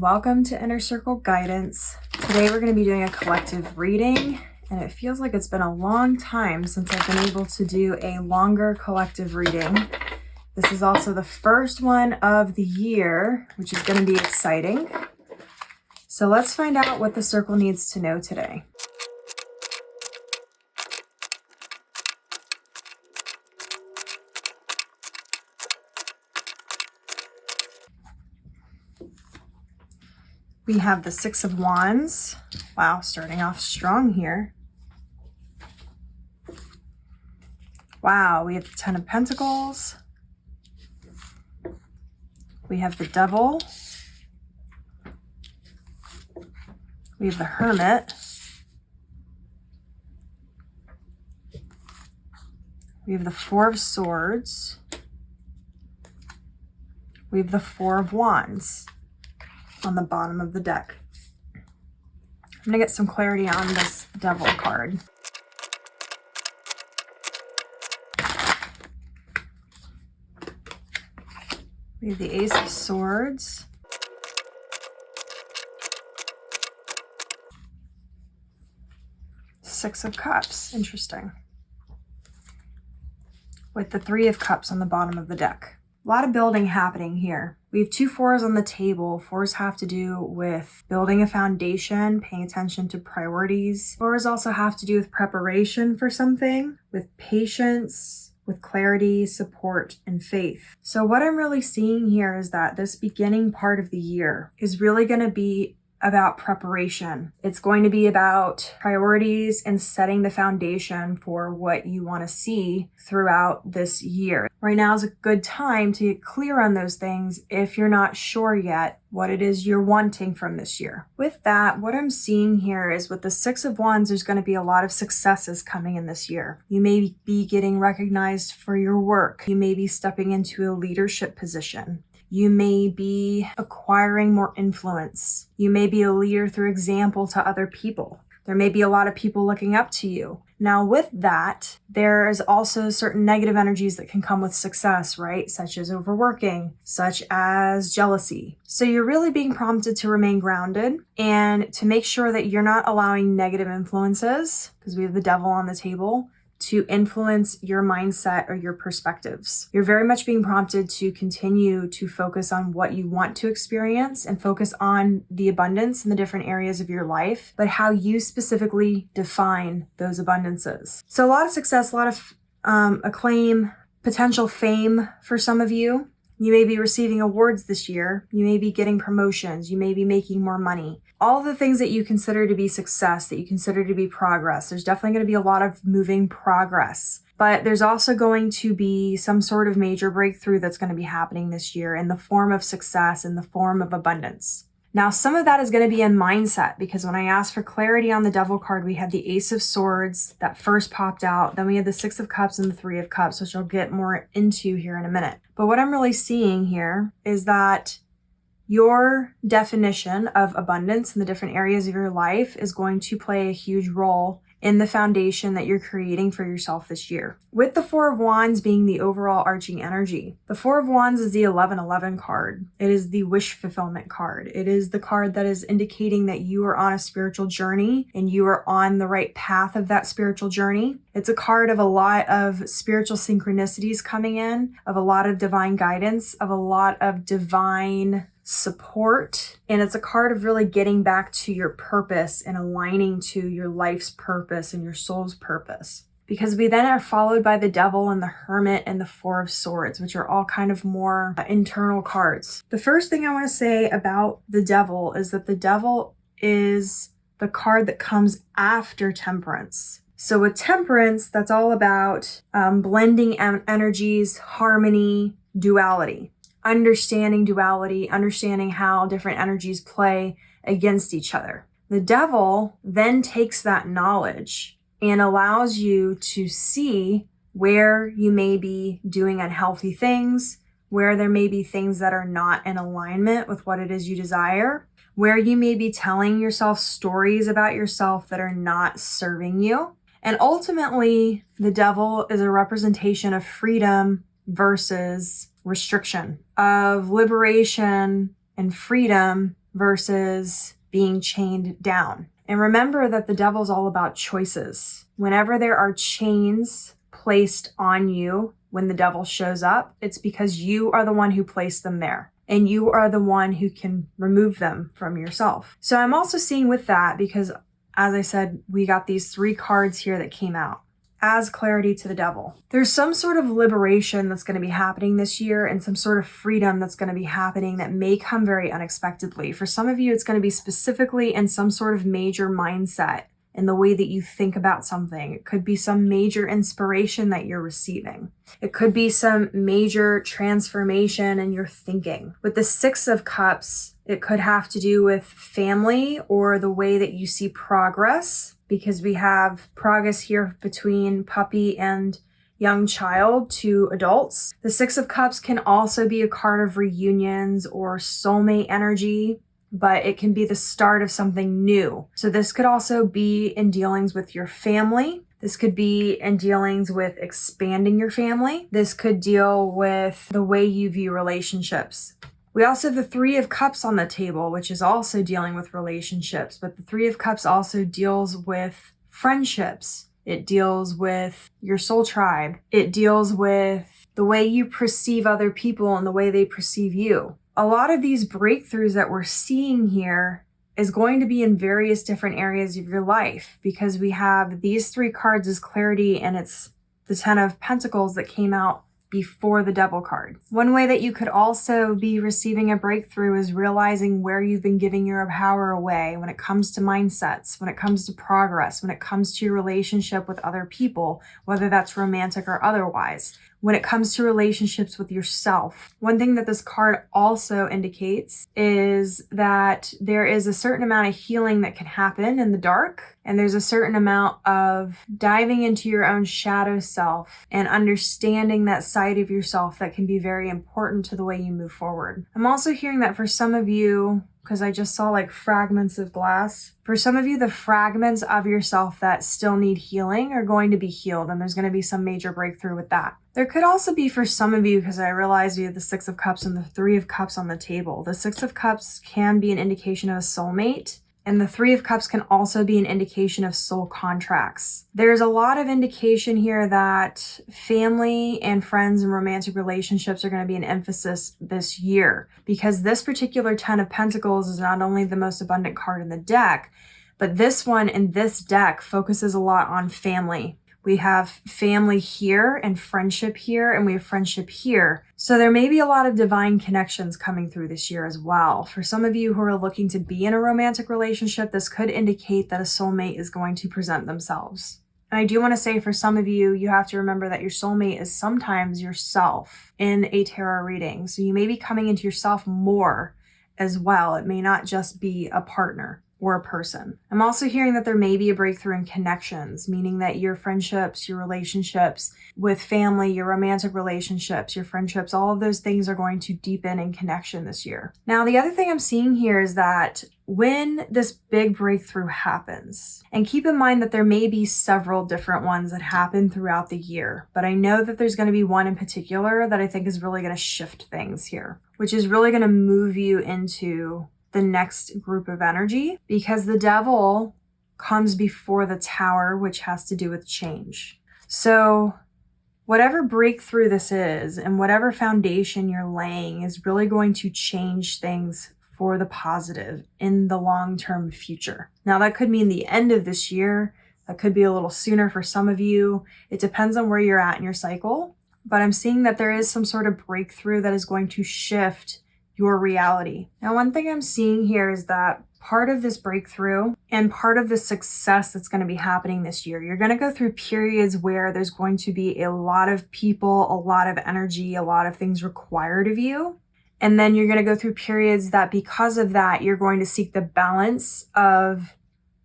welcome to Inner Circle Guidance. Today we're going to be doing a collective reading, and it feels like it's been a long time since I've been able to do a longer collective reading. This is also the first one of the year, which is going to be exciting. So let's find out what the circle needs to know today. We have the Six of Wands. Wow, starting off strong here. Wow, we have the Ten of Pentacles. We have the Devil. We have the Hermit. We have the Four of Swords. We have the Four of Wands on the bottom of the deck. I'm going to get some clarity on this Devil card. We have the Ace of Swords. Six of Cups. Interesting. With the Three of Cups on the bottom of the deck. A lot of building happening here. We have two fours on the table. Fours have to do with building a foundation, paying attention to priorities. Fours also have to do with preparation for something, with patience, with clarity, support, and faith. So what I'm really seeing here is that this beginning part of the year is really going to be about preparation. It's going to be about priorities and setting the foundation for what you want to see throughout this year. Right now is a good time to get clear on those things if you're not sure yet what it is you're wanting from this year. With that, what I'm seeing here is with the Six of Wands, there's going to be a lot of successes coming in this year. You may be getting recognized for your work. You may be stepping into a leadership position. You may be acquiring more influence. You may be a leader through example to other people. There may be a lot of people looking up to you. Now with that, there's also certain negative energies that can come with success, right? Such as overworking, such as jealousy. So you're really being prompted to remain grounded and to make sure that you're not allowing negative influences, because we have the Devil on the table, to influence your mindset or your perspectives. You're very much being prompted to continue to focus on what you want to experience and focus on the abundance in the different areas of your life, but how you specifically define those abundances. So a lot of success, a lot of acclaim, potential fame for some of you. You may be receiving awards this year. You may be getting promotions. You may be making more money. All the things that you consider to be success, that you consider to be progress. There's definitely going to be a lot of moving progress. But there's also going to be some sort of major breakthrough that's going to be happening this year in the form of success, in the form of abundance. Now, some of that is going to be in mindset, because when I asked for clarity on the Devil card, we had the Ace of Swords that first popped out. Then we had the Six of Cups and the Three of Cups, which I'll get more into here in a minute. But what I'm really seeing here is that your definition of abundance in the different areas of your life is going to play a huge role in the foundation that you're creating for yourself this year. With the Four of Wands being the overall arching energy, the Four of Wands is the 1111 card. It is the wish fulfillment card. It is the card that is indicating that you are on a spiritual journey and you are on the right path of that spiritual journey. It's a card of a lot of spiritual synchronicities coming in, of a lot of divine guidance, of a lot of divine support. And it's a card of really getting back to your purpose and aligning to your life's purpose and your soul's purpose. Because we then are followed by the Devil and the Hermit and the Four of Swords, which are all kind of more internal cards. The first thing I want to say about the Devil is that the Devil is the card that comes after Temperance. So with Temperance, that's all about blending energies, harmony, duality. Understanding duality, understanding how different energies play against each other. The Devil then takes that knowledge and allows you to see where you may be doing unhealthy things, where there may be things that are not in alignment with what it is you desire, where you may be telling yourself stories about yourself that are not serving you. And ultimately, the Devil is a representation of freedom versus restriction, of liberation and freedom versus being chained down. And remember that the devil's all about choices. Whenever there are chains placed on you, when the devil shows up, it's because you are the one who placed them there. And you are the one who can remove them from yourself. So I'm also seeing with that, because as I said, we got these 3 cards here that came out as clarity to the devil. There's some sort of liberation that's going to be happening this year, and some sort of freedom that's going to be happening that may come very unexpectedly. For some of you, it's going to be specifically in some sort of major mindset in the way that you think about something. It could be some major inspiration that you're receiving. It could be some major transformation in your thinking. With the 6 of Cups, it could have to do with family or the way that you see progress, because we have progress here between puppy and young child to adults. The 6 of Cups can also be a card of reunions or soulmate energy, but it can be the start of something new. So this could also be in dealings with your family. This could be in dealings with expanding your family. This could deal with the way you view relationships. We also have the 3 of Cups on the table, which is also dealing with relationships, but the 3 of Cups also deals with friendships. It deals with your soul tribe. It deals with the way you perceive other people and the way they perceive you. A lot of these breakthroughs that we're seeing here is going to be in various different areas of your life, because we have these 3 cards as clarity, and it's the 10 of Pentacles that came out before the Devil card. One way that you could also be receiving a breakthrough is realizing where you've been giving your power away when it comes to mindsets, when it comes to progress, when it comes to your relationship with other people, whether that's romantic or otherwise. When it comes to relationships with yourself. One thing that this card also indicates is that there is a certain amount of healing that can happen in the dark, and there's a certain amount of diving into your own shadow self and understanding that side of yourself that can be very important to the way you move forward. I'm also hearing that for some of you, because I just saw like fragments of glass. For some of you, the fragments of yourself that still need healing are going to be healed, and there's going to be some major breakthrough with that. There could also be for some of you, because I realize we have the 6 of Cups and the 3 of Cups on the table. The 6 of Cups can be an indication of a soulmate, and the 3 of Cups can also be an indication of soul contracts. There's a lot of indication here that family and friends and romantic relationships are going to be an emphasis this year, because this particular 10 of Pentacles is not only the most abundant card in the deck, but this one in this deck focuses a lot on family. We have family here and friendship here, and we have friendship here. So there may be a lot of divine connections coming through this year as well. For some of you who are looking to be in a romantic relationship, this could indicate that a soulmate is going to present themselves. And I do want to say for some of you, you have to remember that your soulmate is sometimes yourself in a tarot reading. So you may be coming into yourself more as well. It may not just be a partner or a person. I'm also hearing that there may be a breakthrough in connections, meaning that your friendships, your relationships with family, your romantic relationships, your friendships, all of those things are going to deepen in connection this year. Now, the other thing I'm seeing here is that when this big breakthrough happens, and keep in mind that there may be several different ones that happen throughout the year, but I know that there's going to be one in particular that I think is really going to shift things here, which is really going to move you into the next group of energy, because the Devil comes before the Tower, which has to do with change. So whatever breakthrough this is and whatever foundation you're laying is really going to change things for the positive in the long-term future. Now that could mean the end of this year. That could be a little sooner for some of you. It depends on where you're at in your cycle, but I'm seeing that there is some sort of breakthrough that is going to shift your reality. Now, one thing I'm seeing here is that part of this breakthrough and part of the success that's going to be happening this year, you're going to go through periods where there's going to be a lot of people, a lot of energy, a lot of things required of you. And then you're going to go through periods that because of that, you're going to seek the balance of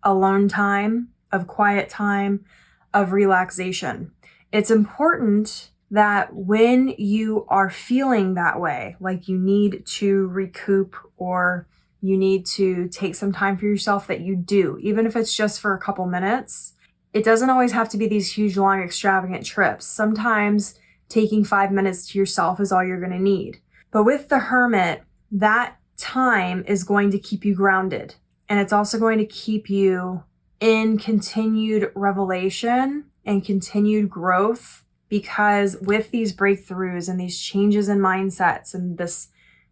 alone time, of quiet time, of relaxation. It's important that when you are feeling that way, like you need to recoup or you need to take some time for yourself, that you do, even if it's just for a couple minutes. It doesn't always have to be these huge, long, extravagant trips. Sometimes taking 5 minutes to yourself is all you're going to need. But with the Hermit, that time is going to keep you grounded. And it's also going to keep you in continued revelation and continued growth, because with these breakthroughs and these changes in mindsets and this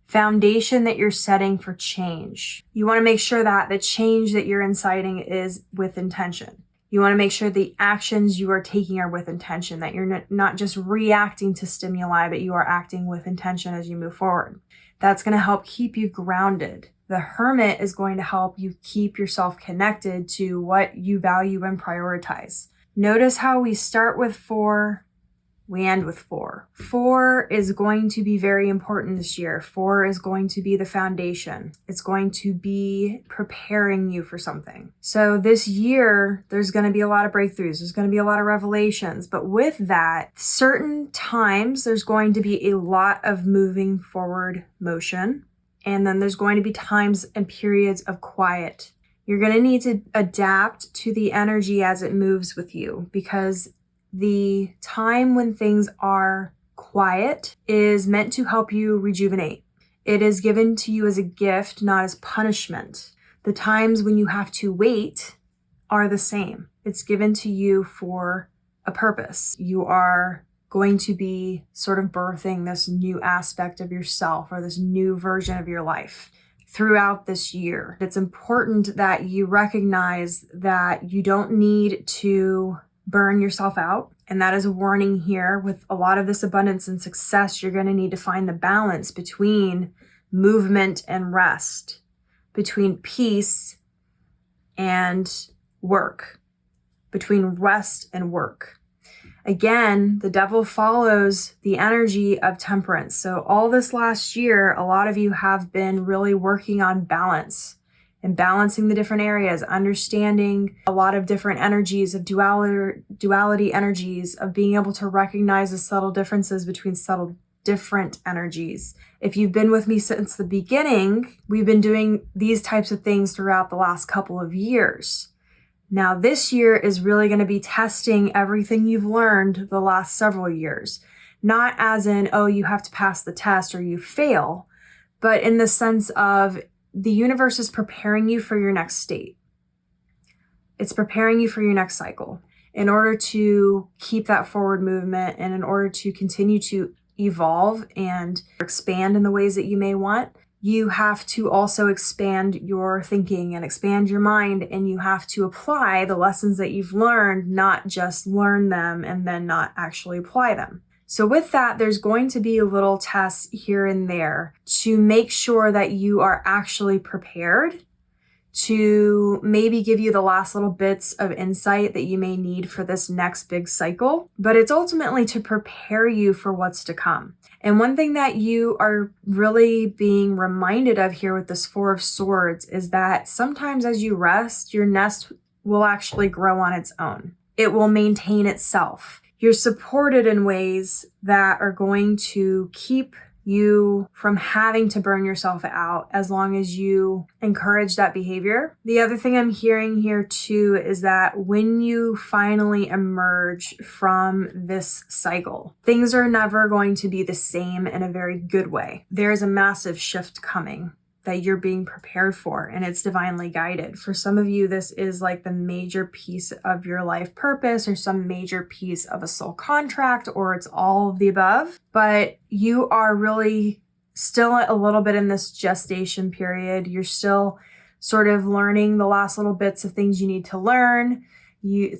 foundation that you're setting for change, you want to make sure that the change that you're inciting is with intention. You want to make sure the actions you are taking are with intention, that you're not just reacting to stimuli, but you are acting with intention as you move forward. That's going to help keep you grounded. The Hermit is going to help you keep yourself connected to what you value and prioritize. Notice how we start with 4, we end with 4. 4 is going to be very important this year. 4 is going to be the foundation. It's going to be preparing you for something. So this year, there's going to be a lot of breakthroughs. There's going to be a lot of revelations. But with that, certain times, there's going to be a lot of moving forward motion. And then there's going to be times and periods of quiet. You're going to need to adapt to the energy as it moves with you, because the time when things are quiet is meant to help you rejuvenate. It is given to you as a gift, not as punishment. The times when you have to wait are the same. It's given to you for a purpose. You are going to be sort of birthing this new aspect of yourself, or this new version of your life throughout this year. It's important that you recognize that you don't need to burn yourself out. And that is a warning here. With a lot of this abundance and success, you're going to need to find the balance between movement and rest, between peace and work, between rest and work. Again, the devil follows the energy of temperance. So all this last year, a lot of you have been really working on balance and balancing the different areas, understanding a lot of different energies of duality energies, of being able to recognize the subtle differences between subtle different energies. If you've been with me since the beginning, we've been doing these types of things throughout the last couple of years. Now, this year is really going to be testing everything you've learned the last several years. Not as in, oh, you have to pass the test or you fail, but in the sense of the universe is preparing you for your next state. It's preparing you for your next cycle in order to keep that forward movement, and in order to continue to evolve and expand in the ways that you may want. You have to also expand your thinking and expand your mind, and you have to apply the lessons that you've learned, not just learn them and then not actually apply them. So with that, there's going to be a little tests here and there to make sure that you are actually prepared, to maybe give you the last little bits of insight that you may need for this next big cycle. But it's ultimately to prepare you for what's to come. And one thing that you are really being reminded of here with this 4 of Swords is that sometimes as you rest, your nest will actually grow on its own. It will maintain itself. You're supported in ways that are going to keep you from having to burn yourself out as long as you encourage that behavior. The other thing I'm hearing here too is that when you finally emerge from this cycle, things are never going to be the same in a very good way. There's a massive shift coming that you're being prepared for, and it's divinely guided. For some of you, this is like the major piece of your life purpose, or some major piece of a soul contract, or it's all of the above. But you are really still a little bit in this gestation period. You're still sort of learning the last little bits of things you need to learn.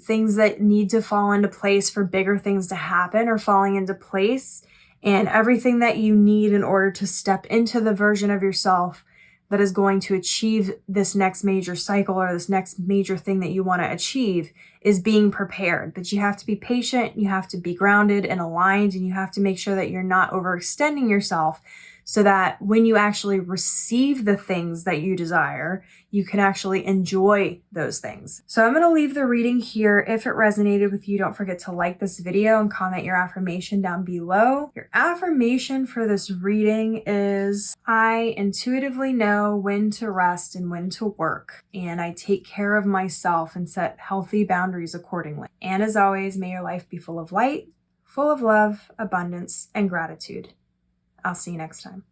Things that need to fall into place for bigger things to happen are falling into place. And everything that you need in order to step into the version of yourself that is going to achieve this next major cycle, or this next major thing that you want to achieve, is being prepared. But you have to be patient, you have to be grounded and aligned, and you have to make sure that you're not overextending yourself, so that when you actually receive the things that you desire, you can actually enjoy those things. So I'm going to leave the reading here. If it resonated with you, don't forget to like this video and comment your affirmation down below. Your affirmation for this reading is, I intuitively know when to rest and when to work, and I take care of myself and set healthy boundaries accordingly. And as always, may your life be full of light, full of love, abundance, and gratitude. I'll see you next time.